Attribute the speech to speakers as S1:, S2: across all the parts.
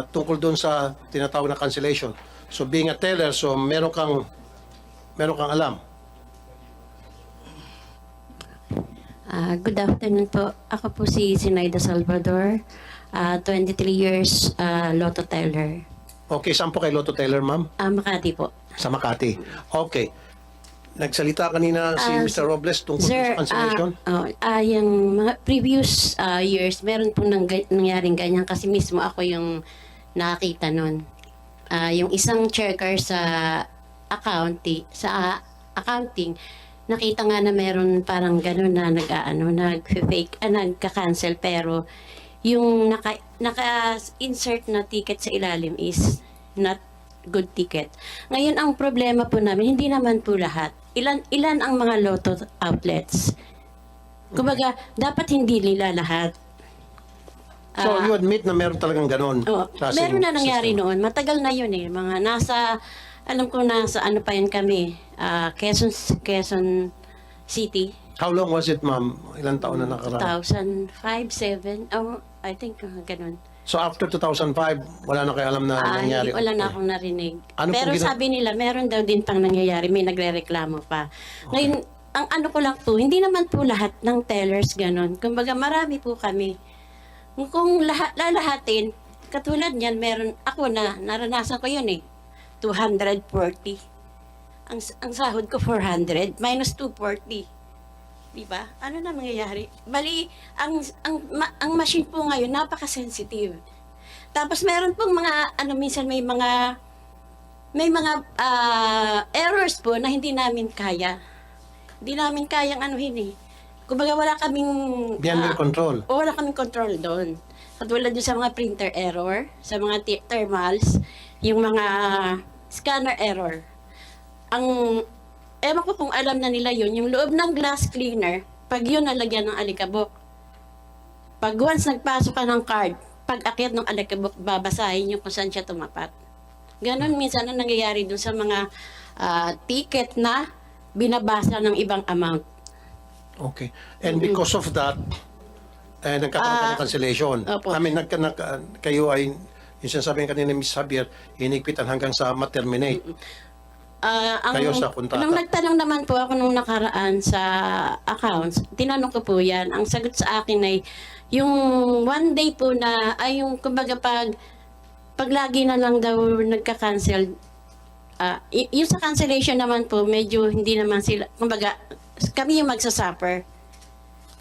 S1: tungkol doon sa tinatawag na cancellation. So being a teller, so meron kang alam.
S2: Good afternoon po. Ako po si Zinaida Salvador, 23 years Lotto teller.
S1: Okay, saan po kay Lotto Teller, ma'am?
S2: Makati po.
S1: Sa Makati. Okay. Nagsalita kanina si Mr. Robles tungkol
S2: Sir,
S1: sa cancellation.
S2: yung mga previous years, meron pong nangyaring ganyan kasi mismo ako yung nakakita nun. Yung isang checker sa accounting, nakita nga na meron parang gano'n na nag-fake, nagka-cancel, pero yung naka-insert na ticket sa ilalim is not good ticket. Ngayon, ang problema po namin, hindi naman po lahat. Ilan ang mga lotto outlets? Kumbaga, dapat hindi nila lahat.
S1: So you admit na meron talagang ganon?
S2: Meron na nangyari noon. Matagal na yun eh. Mga nasa, alam ko nasa ano pa yun kami, Quezon City.
S1: How long was it, ma'am? Ilang taon na nakaraan?
S2: 2005, 7, I think ganun.
S1: So after 2005, wala na kayo alam na nangyari?
S2: Wala na akong narinig.
S1: Ano
S2: Pero
S1: pong
S2: sabi nila, meron daw din pang nangyayari, may nagre-reklamo pa. Ngayon, ang ano ko lang po, hindi naman po lahat ng tellers ganun. Kumbaga, marami po kami. Kung lalahatin, katulad niyan, meron, ako na, naranasan ko yun eh, 240. Ang sahod ko 400, minus 240. Diba? Ano na mangyayari? Bali, ang machine po ngayon, napaka-sensitive. Tapos meron pong mga, minsan may mga errors po na hindi namin kaya. Hindi namin kayang anuhin eh. Kumbaga wala kaming...
S1: Beyond your control?
S2: Wala kaming control doon. Katulad doon sa mga printer error, sa mga thermals, yung mga scanner error. Ewan ko kung alam na nila yun, yung loob ng glass cleaner, pag yun nalagyan ng alikabok, pag once nagpasok ka ng card, pag akyat ng alikabok, babasahin nyo kung saan siya tumapat. Ganon minsan ang nangyayari dun sa mga ticket na binabasa ng ibang amount.
S1: Okay. And because of that, nagkakaroon ka ng cancellation.
S2: Opo.
S1: I mean, kayo ay, yung sinasabi kanina ni Ms. Javier, hinigpitan hanggang sa ma-terminate. Kayo sa kontata.
S2: Nung nagtanong naman po ako nung nakaraan sa accounts, tinanong ko po yan. Ang sagot sa akin ay, yung one day po na, ay yung kumbaga pag lagi na lang daw nagka-cancel, yung sa cancellation naman po, medyo hindi naman sila, kumbaga, kami yung magsasuffer.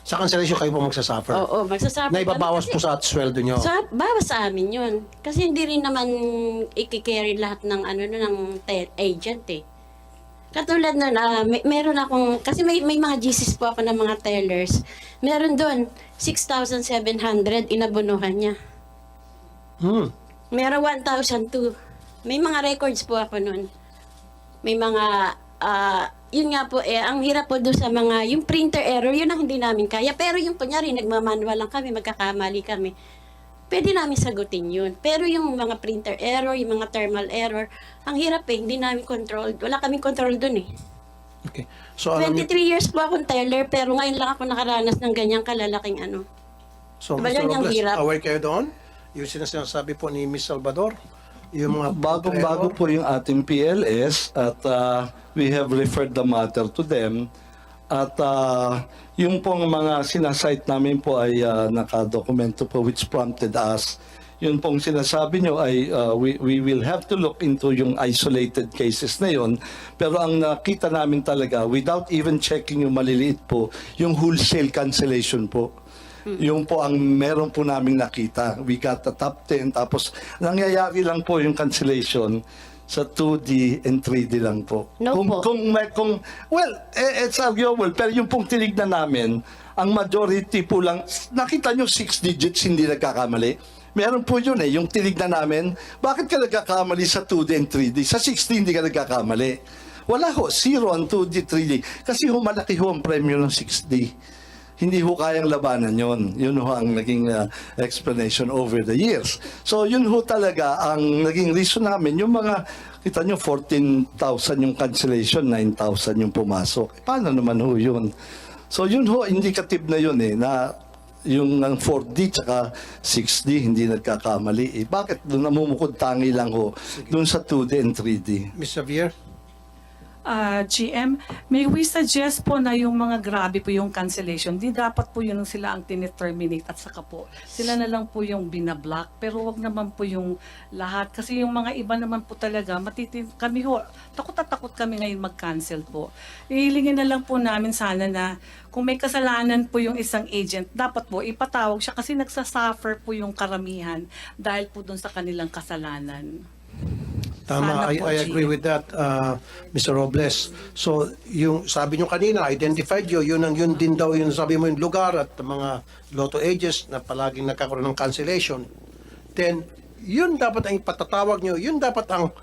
S1: Sa cancellation kayo po magsasuffer?
S2: Oo, magsasuffer.
S1: Na ibabawas po sa sweldo nyo?
S2: Bawas sa amin yun. Kasi hindi rin naman i-carry lahat ng ng agent eh. Katulad nun, meron akong, kasi may mga GCs po ako ng mga tellers. Meron doon, 6,700 inabunuhan niya. Meron 1,002. May mga records po ako nun. May mga, yun nga po ang hirap po doon sa mga, yung printer error, yun ang hindi namin kaya. Pero yung kunyari, nagmamanual lang kami, magkakamali kami. Pwede namin sagutin yun. Pero yung mga printer error, yung mga thermal error, ang hirap hindi namin control. Wala kaming control doon eh.
S1: Okay. So,
S2: 23 years po akong teller, pero ngayon lang ako nakaranas ng ganyang kalalaking
S1: So,
S2: Diba
S1: Mr.
S2: yun yung
S1: Robles,
S2: hirap?
S1: aware kayo doon? Yung sinasabi po ni Ms. Salvador, yung mga
S3: Bagong-bago po yung ating PLS at we have referred the matter to them. At yung pong mga sinasite namin po ay nakadokumento po which prompted us. Yun pong sinasabi nyo ay we will have to look into yung isolated cases na yun. Pero ang nakita namin talaga, without even checking yung maliliit po, yung wholesale cancellation po. Yung po ang meron po namin nakita. We got the top 10. Tapos nangyayari lang po yung cancellation sa 2D and 3D lang po.
S2: No po.
S3: Well, it's arguable. Pero yung pong tinignan namin, ang majority po lang, nakita nyo 6 digits hindi nagkakamali. Meron po yun yung tinignan namin. Bakit ka nagkakamali sa 2D and 3D? Sa 16 hindi ka nagkakamali. Wala ho, 0 on 2D, 3D. Kasi malaki ho ang premyo ng 6D. Hindi ho kayang labanan yon. Yun ho ang naging explanation over the years. So yun ho talaga ang naging reason namin. Yung mga, kita nyo, 14,000 yung cancellation, 9,000 yung pumasok. Paano naman ho yun? So yun ho, indicative na yun na yung ng 4D tsaka 6D hindi nagkakamali. Bakit doon namumukod tangi lang ho doon sa 2D and 3D?
S1: Ms. Xavier?
S4: GM, may we suggest po na yung mga grabe po yung cancellation, di dapat po yun sila ang tiniterminate at saka po sila na lang po yung binablock, pero wag naman po yung lahat kasi yung mga iba naman po talaga kami ho, takot at takot kami ngayon mag-cancel po. Ihilingin na lang po namin sana na kung may kasalanan po yung isang agent, dapat po ipatawag siya kasi nagsasuffer po yung karamihan dahil po dun sa kanilang kasalanan.
S1: Tama,
S4: Sana po,
S1: I agree
S4: Chief.
S1: with that, Mr. Robles. So, yung sabi nyo kanina, identified yun din daw yung sabi mo yung lugar at mga lotto agents na palaging nagkakaroon ng cancellation. Then, yun dapat ang ipatatawag nyo, yun dapat ang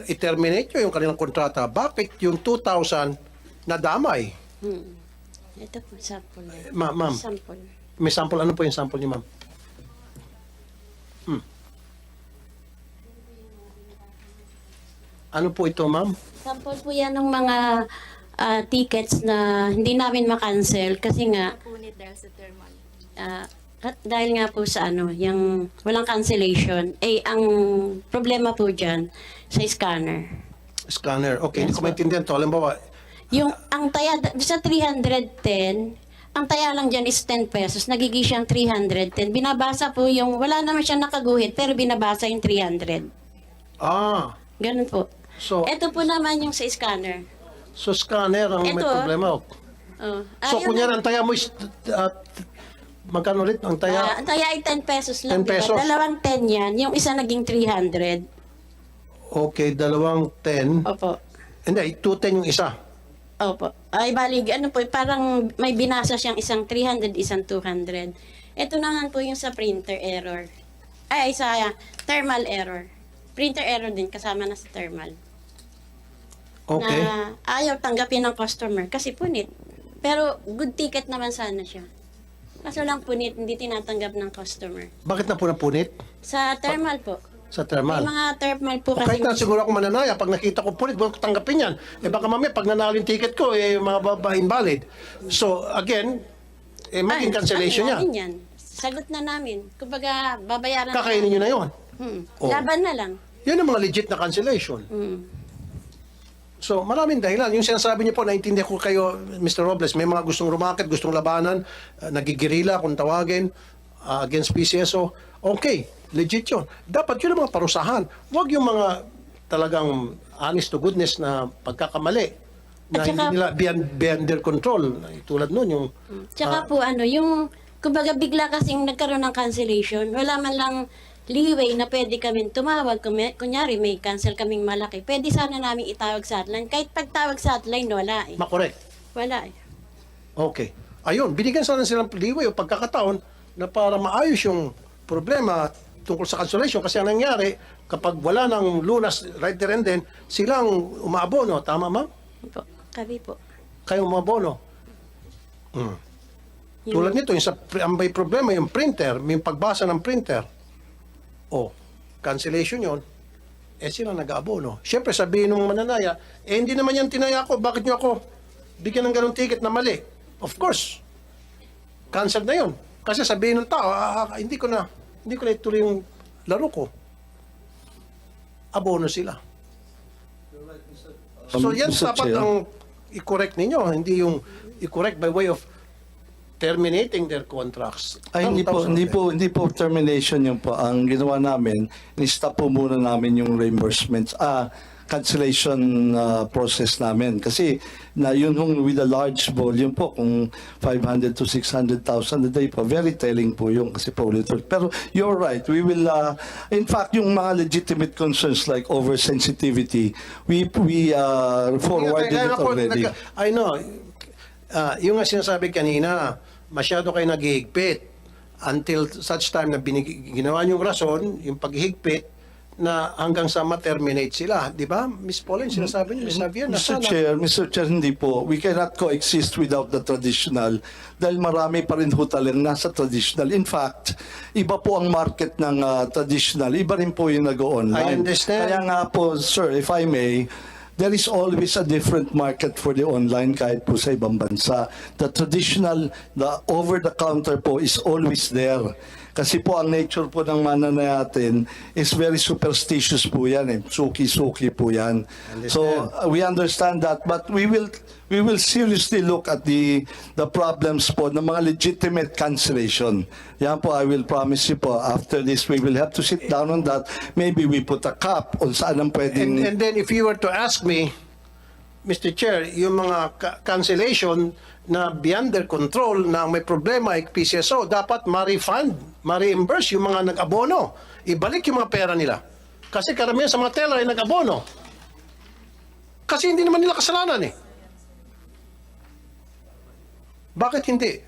S1: i-terminate nyo yung kanilang kontrata. Bakit yung 2,000 nadamay?
S2: Ito po, sample.
S1: Ma'am,
S2: Sample.
S1: may sample. Ano po yung sample niyo, ma'am? Ano po ito, ma'am?
S2: Sample po yan ng mga tickets na hindi namin makancel kasi nga
S5: Punit dahil sa thermal.
S2: dahil nga po sa yung walang cancellation, ang problema po dyan sa scanner.
S1: Scanner. Okay, hindi
S2: Yes,
S1: ko maintindihan to. Halimbawa,
S2: Ang taya sa 310, ang taya lang dyan is 10 pesos, nagiging siyang 310. Binabasa po wala naman siyang nakaguhit, pero binabasa yung 300. Ganun po.
S1: so,
S2: Ito po naman yung sa scanner.
S1: so scanner ang may
S2: Ito,
S1: problema.
S2: Oh.
S1: So, kunyari, ang taya mo is, magkano ulit ang taya?
S2: Ang taya ay 10 pesos lang.
S1: 10 pesos?
S2: Diba? Dalawang 10 yan. Yung isa naging 300.
S1: Okay, dalawang 10.
S2: Opo.
S1: Hindi, 210 yung isa.
S2: Opo. Ay, bali, parang may binasa siyang isang 300, isang 200. Ito naman po yung sa printer error. Ay, sa thermal error. Printer error din, kasama na sa thermal.
S1: Okay.
S2: Na ayaw tanggapin ng customer kasi punit. Pero good ticket naman sana siya. Kaso lang punit, hindi tinatanggap ng customer.
S1: Bakit na po napunit?
S2: Sa thermal po.
S1: Sa
S2: May
S1: thermal.
S2: mga thermal po
S1: O
S2: kasi.
S1: kahit na siguro ako mananaya, pag nakita ko punit, huwag ko tanggapin yan. Baka mamaya, pag nanalo yung ticket ko, invalid. So, again, maging cancellation yan.
S2: Namin yan. Sagot na namin. Kumbaga, babayaran
S1: Kakainin nyo na yun. Oh.
S2: Laban na lang.
S1: Yan ang mga legit na cancellation. So, maraming dahilan. Yung sinasabi niyo po, naintindihan ko kayo, Mr. Robles, may mga gustong rumakit, gustong labanan, nagigirila kung tawagin, against PCSO. Okay, legit yun. Dapat yun ang mga parusahan. Huwag yung mga talagang honest to goodness na pagkakamali na
S2: At saka-
S1: hindi nila beyond their control. Tulad nun, yung
S2: Tsaka po yung, kumbaga bigla kasing nagkaroon ng cancellation, wala man lang leeway na pwede kami tumawag. Kunyari may cancel kaming malaki, pwede sana namin itawag sa hotline. Kahit pagtawag sa hotline, wala eh.
S1: makorek.
S2: Wala eh.
S1: Okay. Ayun, binigyan sana silang leeway o pagkakataon na para maayos yung problema tungkol sa cancellation kasi ang nangyari, kapag wala ng lunas right there and then, silang umaabono. Tama, ma'am?
S2: Po, kami po.
S1: Kayo umabono. Tulad nito, ang may problema, yung printer, yung pagbasa ng printer. Cancellation yon, sila nag-aabono. Siyempre, sabihin ng mananaya, hindi naman yan tinaya ko, bakit nyo ako bigyan ng ganong ticket na mali? Of course, cancel na yon. Kasi sabihin ng tao, hindi ko na ituloy yung laro ko. Abono sila. So yan
S3: Mr.
S1: dapat
S3: Chair.
S1: ang i-correct ninyo, hindi yung i-correct by way of terminating their contracts.
S3: Ay, hindi po termination yun po. Ang ginawa namin, ni-stop po muna namin yung reimbursements, cancellation process namin. Kasi na yun with a large volume po, kung 500 to 600,000 a day po, very telling po yun kasi po ulit. Pero you're right, we will, in fact, yung mga legitimate concerns like oversensitivity, we forwarded it already.
S1: I know. Yung nga sinasabi kanina, masyado kayo naghihigpit until such time na ginawa niyong rason, yung paghihigpit, na hanggang sa ma-terminate sila. Di ba? Miss Pauline, sinasabi niyo, Miss Javier, na sana.
S3: Mr. Chair, hindi po. We cannot coexist without the traditional dahil marami pa rin ho talagang nasa traditional. In fact, iba po ang market ng traditional. Iba rin po yung nag-online.
S1: I understand.
S3: Kaya nga po, sir, if I may, there is always a different market for the online kahit po sa ibang bansa. The traditional, the over-the-counter po is always there. Kasi po ang nature po ng mananayatin is very superstitious po yan eh. Suki-suki po yan. So we understand that, but we will seriously look at the problems po ng mga legitimate cancellation. Yan po, I will promise you po, after this we will have to sit down on that. Maybe we put a cap on saan ang pwedeng...
S1: And then if you were to ask me, Mr. Chair, yung mga cancellation na beyond their control na may problema ay PCSO, dapat ma-refund, ma-reimburse yung mga nag-abono. Ibalik yung mga pera nila. Kasi karamihan sa mga teller ay nag-abono. Kasi hindi naman nila kasalanan eh. Bakit hindi?